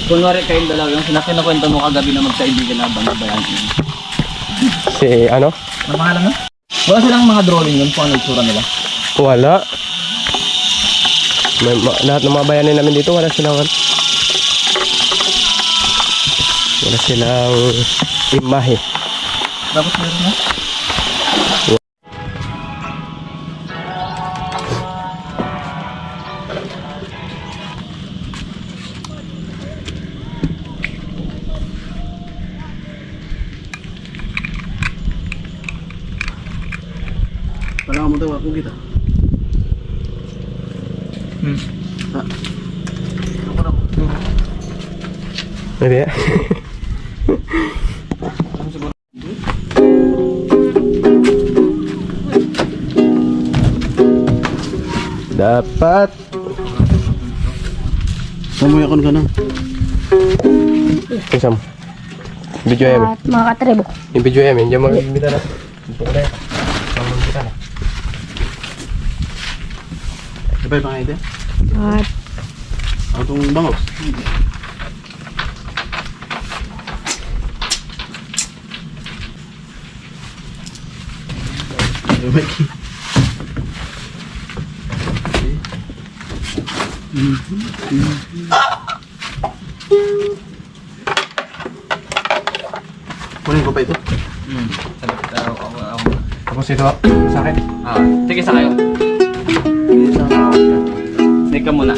Kunwari kayong dalawa, yung sinakwento mo kagabi na magkaibigan na bang Si ano? Ano pangalan mo? Wala silang mga drawing yun kung ano yung tsura nila. Wala. Lahat ng mga bayanin namin dito, wala silang imahe. Tapos meron na? Parang mo tawa ko kita. Pwede ya? Dapat. Samuya kon ka na. Isam. Video ya, At mga katribo. yung video ya, diyan magbibita na. Dito na. Magbibita na. Sabay pa nga ito. At Ako itong bangos. Mikey. Kunin ko pa ito. Sabi kita ako. Tapos ito, sa akin. Sige sa kayo. Snake ka muna.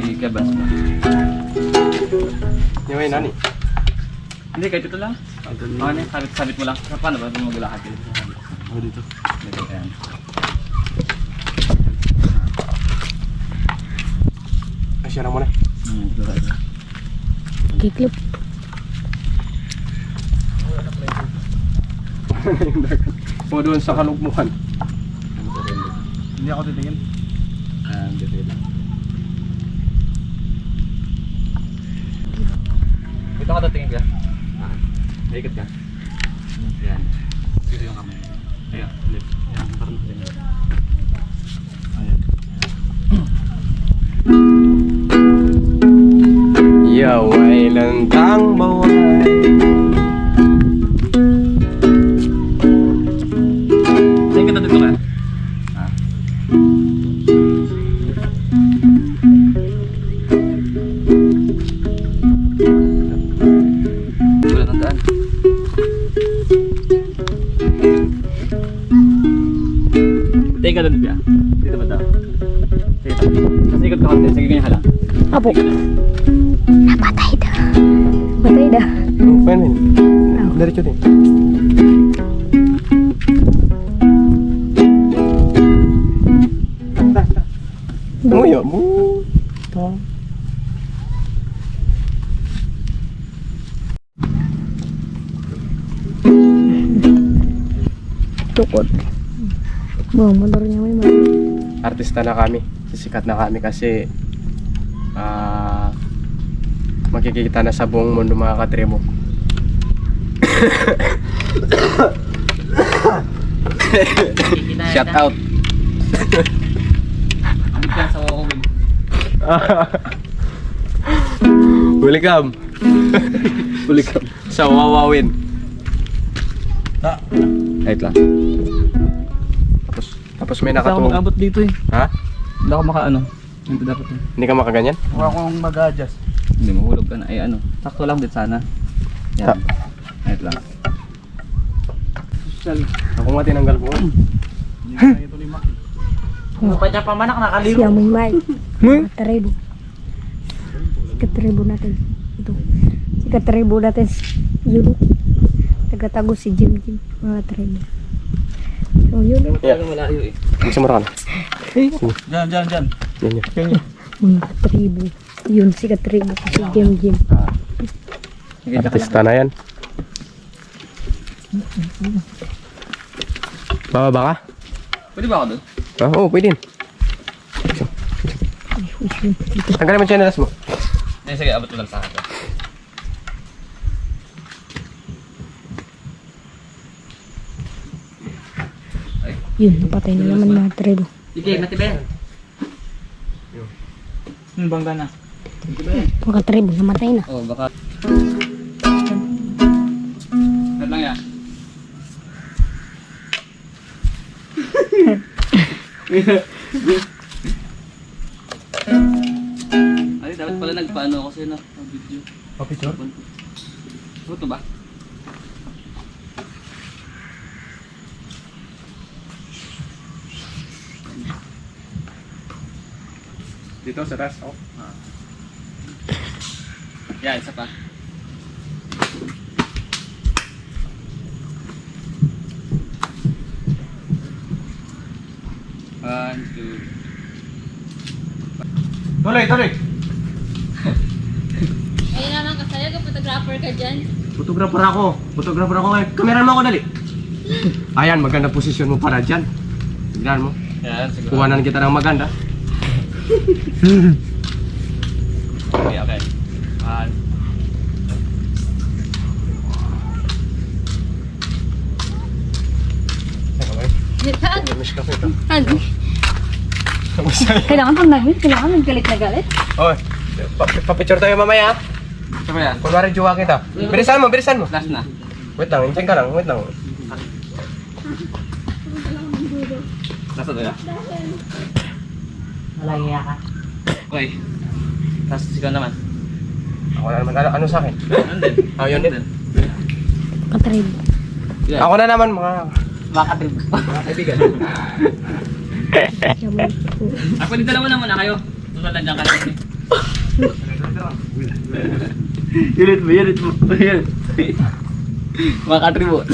Ikabas mo. Yung may nani. Hindi, kahit ito lang. Ano yan? Sabit mo lang. Paano ba magulakad yun? Ako dito. Ayan. Asya na muna. kiklip. O doon sa kalugmukan. Hindi ako titingin. Dito lang. Dito ka tatingin ka. Ikot ka. Ayan. Dito yung kamay. Ayan. Left. Ayan. Parang tingin. Ayan. Yaway lantang baway. Saan ka dito ka? Wala nang daan. Teka doon siya. Dito ba daw? Sige. Kasi ikot ka konti. Sige ganyan ka lang. Apo. Napatay dah. Patay dah. Oh, fine man. Diretso din. Muyo mo. Tukod. Bang, motornya may mali. Artista na kami. Sisikat na kami kasi makikita na sa buong mundo mga katribo. Shout out. Ang ka sa wakawin. Welcome. Welcome sa Wawawin. Wait lang. Tapos may Hindi ako nakatungong. mag-abot dito eh. Ha? Hindi ako makaano. Hindi dapat eh. Hindi ka makaganyan? Mukha akong mag-adjust. Hindi, mahulog ka na. Ay ano, sakto lang din sana. Yan. Ayun lang. Ako nga tinanggal ko. Hindi ko na ito lima. Ano pa niya pamanak nakaligo? Siya may may. Katribo. Si katribo natin. Ito. Si katribo natin. Yun. Tagatagos si Jim. Mga tribo. So yun. Yeah. Malayo eh. Magsimura ka na. Diyan. Yan yun. Mga katribo. Yun si katribo. Si Jim. Artista na yan. Bababa ka? Pwede ba ako doon? Oo, pwede. Tanggalin mo yung chanelas mo. Hindi, sige, abot mo lang sa akin. Yun. Patay na naman mga tribo. Sige, matibe. Bangga na. Mga tribo, namatay na. Oh, baka. Ano lang yan? Ay, dapat pala nagpaano ako sa'yo na video. Pa-picture? Ito ba? Dito sa taas. Oh. Yan, isa pa. One, two. Tuloy, tuloy. Ayun naman kasaya ka, photographer ka dyan. Photographer ako. Photographer ako ngayon. Kamera mo ako dali. Ayan, maganda posisyon mo para dyan. Tignan mo. Yan, siguro. Kuhanan kita ng maganda. Okay, okay. One. Miss ka ito. Ano? Kailangan pag namin, kailangan galit na galit. Oy, pa-picture tayo mamaya. Ito ba yan? Kunwari jowa kita. Bilisan mo, bilisan mo. Last na. Wait lang, hintayin ka lang, wait lang. Last na yan. Malagi ka. Okay. Tapos ikaw naman. Ako na naman, ano sa akin? Ano din? Ah, yun din. Mga tribo. Yan. Ako na naman mga Makatrip. kaibigan. Ako din dalawa naman na kayo. Tutal lang dyan ka lang. Unit mo, unit mo. Makatribo.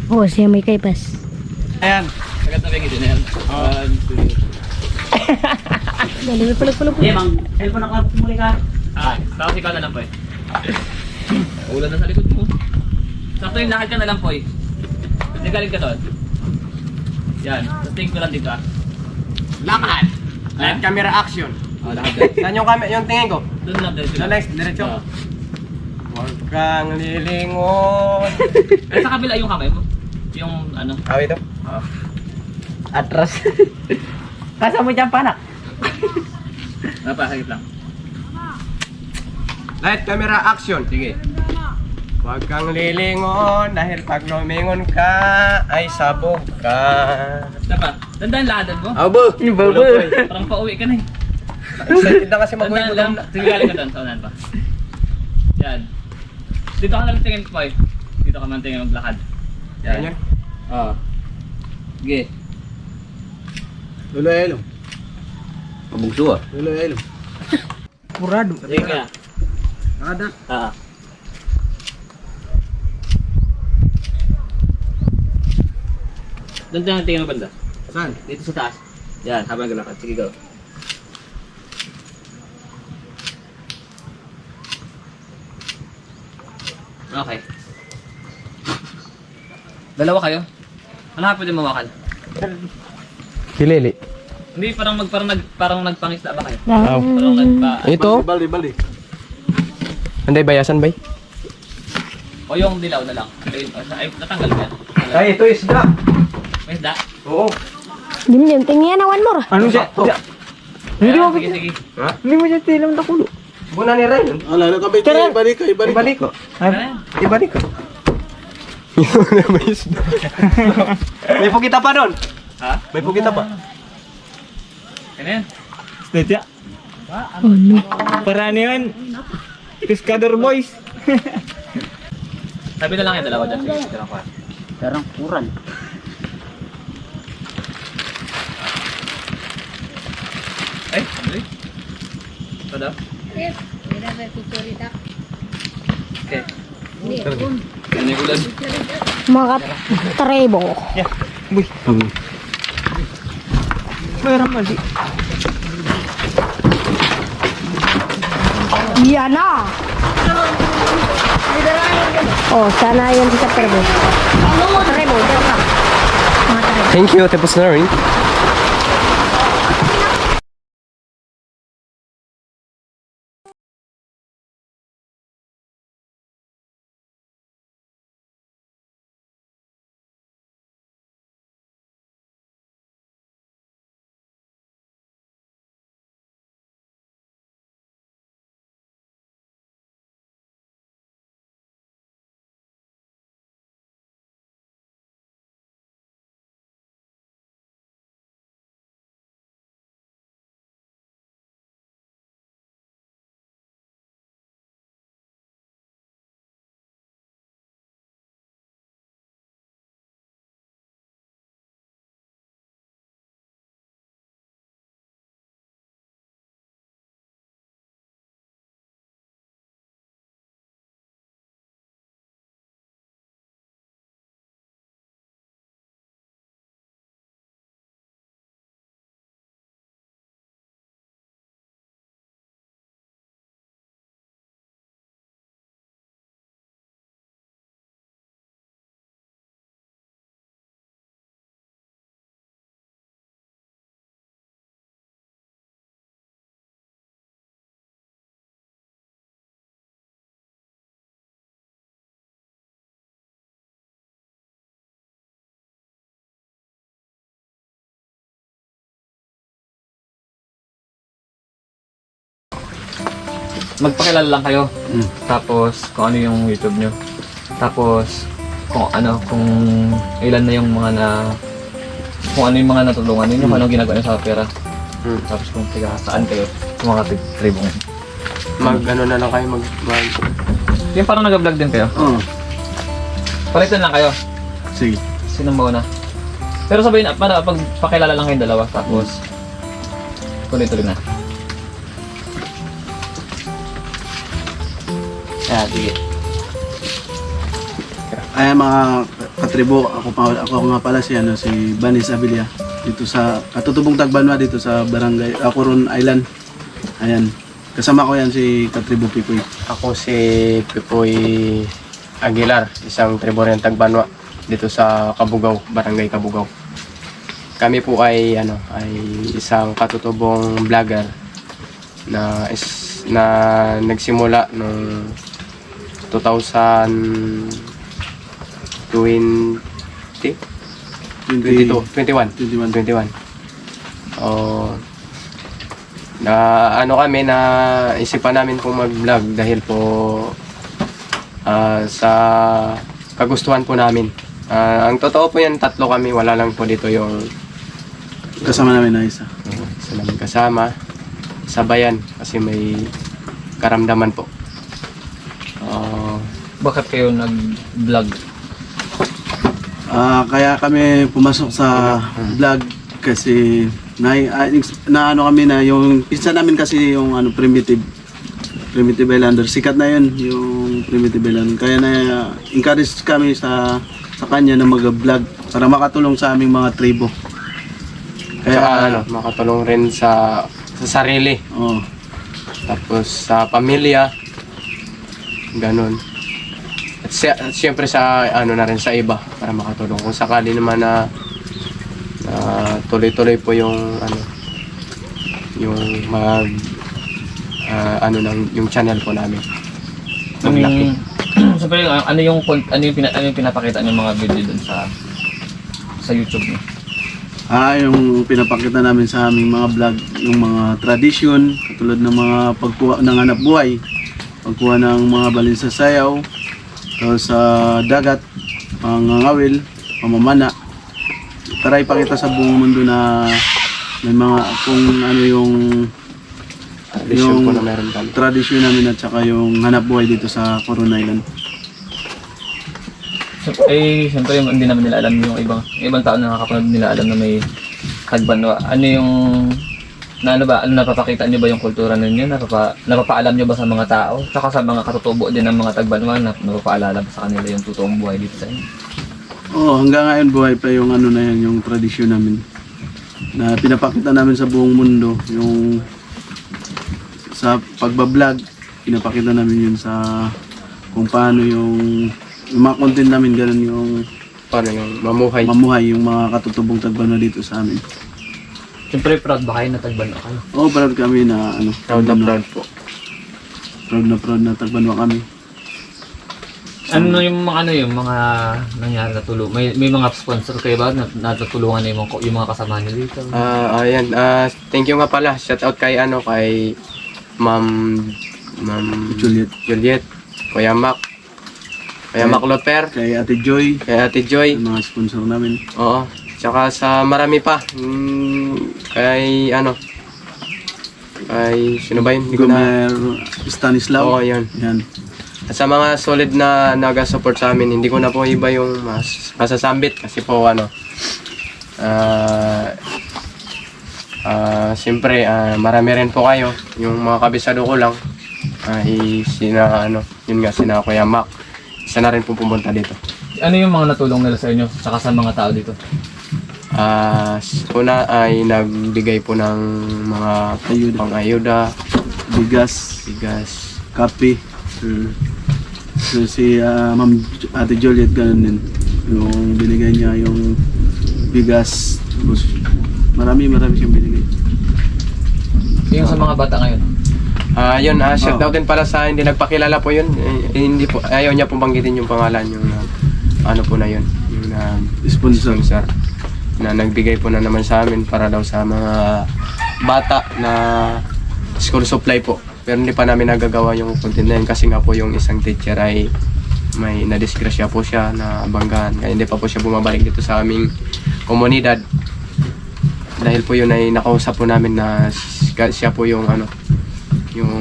Oh, siya may kaypas. Ayan. Agad na bigyan din yan. One, two. Dali, may pulag-pulag. Eh, mang. Cellphone ako. Muli ka. Ah, tapos ikaw na lang po eh. Ulan na sa likod mo. Sakto yung lakad ka na lang po eh. Nagaling ka doon. Yan. Tapos tingin ko lang dito ah. Lakad! Live camera action. Oh, lakad doon. Saan yung tingin ko? Doon lang, diretso Doon lang. lang, diretso. Oo. Huwag kang lilingon. Eh, sa kabila yung kamay mo. Yung ano. Ah, ito? Atras. Kasa mo dyan, panak. Napakagit lang. Live camera action. Sige. Huwag kang lilingon dahil pag lumingon ka ay sabog ka. Isa pa. Dandaan lahadan mo. Abo! Yung babo. Parang pauwi ka na eh. Excited na kasi mag-uwi ko Dandaan lang. doon. Sige, galing ka doon. Sa unahan pa. Yan. Dito ka na lang tingin po eh. Dito ka man tingin maglakad. Yan. Oo. Sige. Lolo Elom. Pabugso ah. Lolo Elom. Purado. Sige ka. Nakada. Oo. Doon tayo tingin mo banda. Saan? Dito sa taas. Yan, habang naglalakad. Sige, go. Okay. Dalawa kayo? Ano ka pwede mawakan? Kilili. Hindi, parang nagpangisda ba kayo? Aw. Parang nagpa... Ito? Baldi, baldi. Anday, bayasan bay? O yung dilaw na lang. Ay, natanggal ba yan? Ay, ito isda. May isda? Oo. Dim, tingin na one more. Ano siya? Hindi mo sige, sige. Ha? Hindi mo siya tilam na kulo. Buna ni Ryan. Ala, nakabay tayo. Ibalik ka, ibalik ka. Ibalik ko. Ano yan? Ibalik ko. May isda. May pugita pa doon. Ha? May pugita pa. Ano yan? Snitya. Oh no. Para ano yun? Pescador boys. Sabi na lang yung dalawa dyan. Sige, sige lang pa. Parang kuran. Ay, ano yun? Ito daw? Yes. Hindi na picture ita. Okay. Hindi. Ano yung ulan? Mga tribo. Uy. Meron mali. Yan na. Oh, sana yan sa tribo. Tribo, dyan ka. Mga tribo. Thank you, tapos na rin. magpakilala lang kayo. Mm. Tapos kung ano yung YouTube nyo. Tapos kung ilan na yung mga kung ano yung mga natulungan ninyo, kung anong ginagawa nyo sa pera. Tapos kung saan kayo, sa mga tribong. Ano na lang kayo, Yung parang nag-vlog din kayo. Oo. Palitan lang kayo. Sige. Sino muna? Pero sabihin, pagpakilala lang kayong dalawa. Tapos, tuloy-tuloy na. Sige. Ay mga katribo, ako nga pala si Banis Abilia dito sa Katutubong Tagbanwa dito sa Barangay Coron Island. Ayan. Kasama ko yan si Katribo Pipoy. Ako si Pipoy Aguilar, isang tribo rin Tagbanwa dito sa Kabugaw, Barangay Kabugaw. Kami po ay isang katutubong vlogger na nagsimula noong 2021. Kami na isipan namin pong mag-vlog dahil po sa kagustuhan po namin. Ang totoo po yan, 3 kami, wala lang po dito yung Kasama namin na isa. isa namin kasama. Sabayan kasi may karamdaman po. Bakit kayo nag-vlog? Kaya kami pumasok sa vlog kasi na kami na yung isa namin kasi yung Primitive Islander, sikat na yun yung Primitive Islander, kaya na encourage kami sa kanya na mag-vlog para makatulong sa aming mga tribo, Kaya makatulong rin sa sarili, oh, tapos sa pamilya, ganun. At siyempre sa na rin sa iba para makatulong kung sakali naman na tuloy-tuloy po yung yung mag yung channel po namin. Maglaki. Siyempre, ano yung pinapakita ng mga video dun sa YouTube niyo? yung pinapakita namin sa aming mga vlog, yung mga tradisyon katulad ng mga pagkuha ng hanap buhay, pagkuha ng mga balin sa sayaw, tapos sa dagat, pangangawil, pamamana, para ipakita sa buong mundo na may mga kung ano yung Tradisyon po na meron kami. tradisyon namin at saka yung hanap buhay dito sa Coron Island. Siyempre hindi naman nila alam yung ibang tao na nakakapanood nila alam na may Tagbanwa. Ano yung ano napapakita niyo ba yung kultura ninyo? Napapaalam niyo ba sa mga tao? Tsaka sa mga katutubo din ng mga Tagbanwa na napapaalala ba sa kanila yung totoong buhay dito sa inyo? Oo, hanggang ngayon buhay pa yung na yan, yung tradisyon namin na pinapakita namin sa buong mundo. Yung sa pagbablog, pinapakita namin yun sa kung paano yung mga content namin, ganun yung Paano yung mamuhay. yung mga katutubong Tagbanwa dito sa amin. Siyempre proud ba kayo na Tagbanwa kayo? Oo, proud kami na Proud na proud po. proud na Tagbanwa kami. Ano yung mga nangyari na tulong? May mga sponsor kayo ba na natutulungan na yung mga kasama niyo dito? Ayan, thank you nga pala. Shout out kay kay Ma'am Juliet, Kuya Mac Loper, Kay Ate Joy, kay Ate Joy. yung mga sponsor namin. Oo. Tsaka sa marami pa. Kay kay sino ba yun? Hindi ko na. Gomer Stanislaw. Oo, yun. Yan. At sa mga solid na nag-support sa amin, hindi ko na po iba yung masasambit kasi po siyempre marami rin po kayo. Yung mga kabisado ko lang sina Kuya Mac. Isa na rin po pumunta dito. Ano yung mga natulong nila sa inyo saka sa mga tao dito? Una ay nagbigay po ng mga pang-ayuda, Bigas, kape. mm, So si Ma'am Ate Juliet ganun din. Yung binigay niya yung bigas. Tapos marami siyang binigay. Yung sa mga bata ngayon? shout out din pala sa hindi nagpakilala po yun. Hindi po, ayaw niya pong banggitin yung pangalan, yung po na yun, yung Sponsor. na nagbigay po na naman sa amin para daw sa mga bata na school supply po. Pero hindi pa namin nagagawa yung content na yun kasi nga po yung isang teacher ay may nadisgrasya po siya na banggahan. Kaya hindi pa po siya bumabalik dito sa aming komunidad. Dahil po yun ay nakausap po namin na siya po yung yung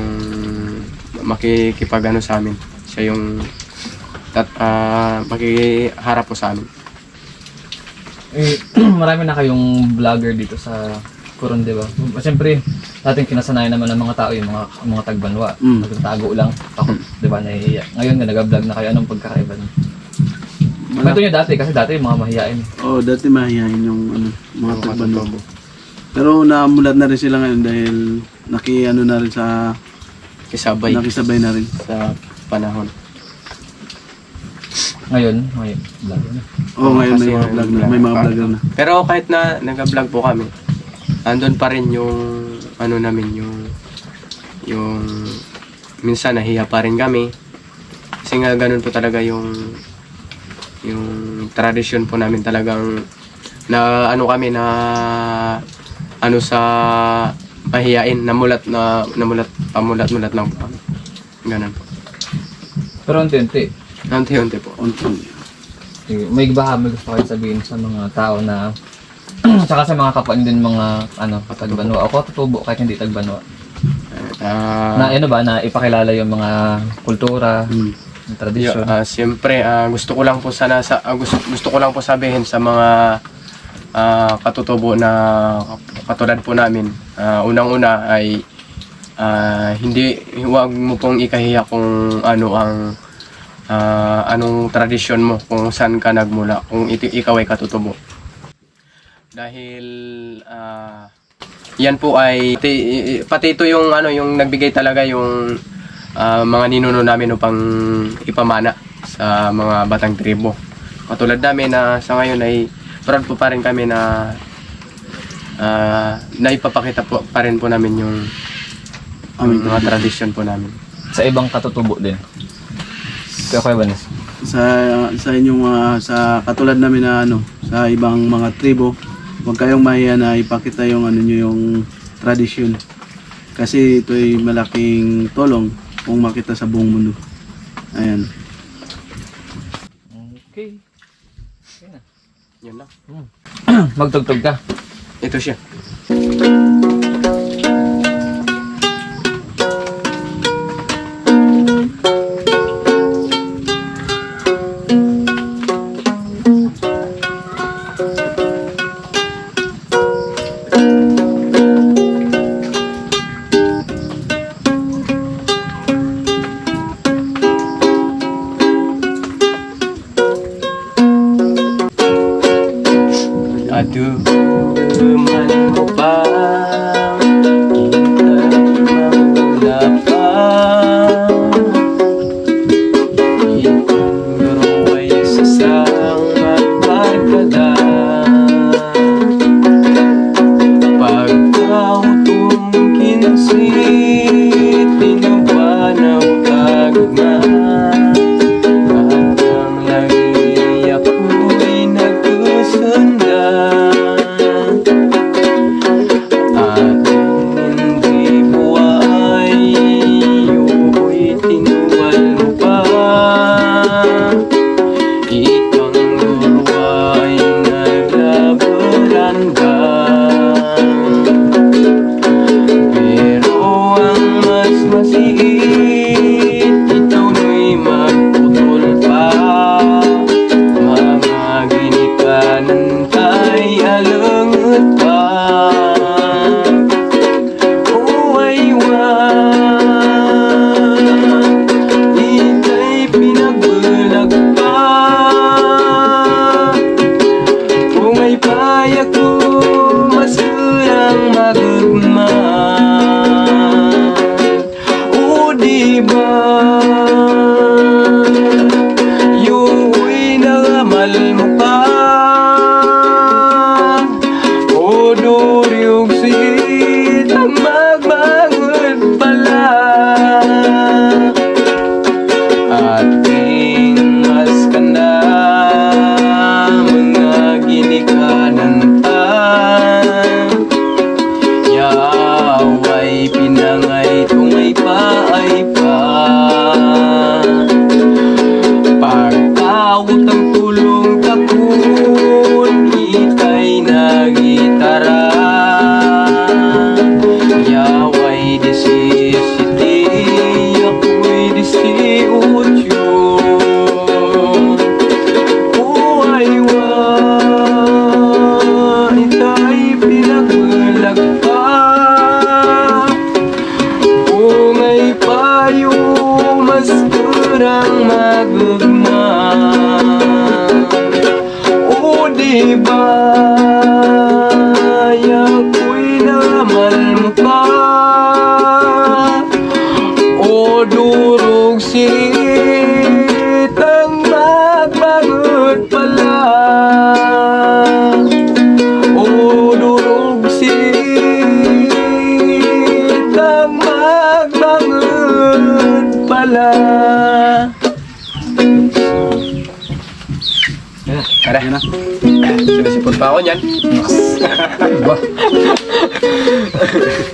makikipag sa amin. Siya yung makikiharap po sa amin. Marami na kayong vlogger dito sa Coron, di ba? Siyempre, dating kinasanayan naman ng mga tao yung mga tagbanwa. Nagtatago lang, takot, di ba, nahihiya. Ngayon nga, nag-vlog na kayo, anong pagkakaiba niyo? Kwento niyo dati, kasi dati yung mga mahihain. Dati mahihayin yung mga tagbanwa. Pero namulat na rin sila ngayon dahil na rin sa nakisabay na rin sa panahon. Ngayon, may vlog na. Ngayon Kasi may mga vlogger na. Pero kahit na nag-vlog po kami, andun pa rin yung namin, yung minsan nahiya pa rin kami. Kasi nga ganun po talaga yung tradisyon po namin, talagang na sa mahiyain, pamulat lang po kami. Ganun po. Pero unti-unti, Unti-unti po. sige, may gusto kayo sabihin sa mga tao na tsaka sa mga kapwa din mga tagbanwa o katutubo kahit hindi tagbanwa. Na na ipakilala yung mga kultura, yung tradisyon. Siyempre, gusto ko lang po sabihin sa mga katutubo na katulad po namin. Unang-una ay huwag mo pong ikahiya kung anong tradisyon mo, kung saan ka nagmula, kung ikaw ay katutubo. Dahil yan po ay pati ito yung nagbigay talaga yung mga ninuno namin upang ipamana sa mga batang tribo. Katulad namin na sa ngayon ay proud po pa rin kami na naipapakita po pa rin po namin yung mga tradisyon po namin. Sa ibang katutubo din. Kaya Kuya Vanes? Sa inyong sa katulad namin na sa ibang mga tribo, huwag kayong mahiya na ipakita yung yung tradisyon. Kasi ito ay malaking tulong kung makita sa buong mundo. Ayan. Okay. Okay na. Yun lang. Magtugtog ka. Ito siya. Duman mo ba? Hintay mawala pa. Itong guro ay sasang magpagdala. Pagkautong kinsit, tinawanaw tagma. At ang lagi ako'y nagkusundan. Yeah. nagpa ungay payo mas kurang magugma. O di ba yako'y namal mo pa o durog sitang magbangot pala o durog sitang magbangot pala. Tara. Yan na. Sinisipon pa ako niyan. Ba?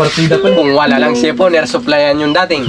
Partida pa. Kung wala lang sipon, air supplyan yung dating.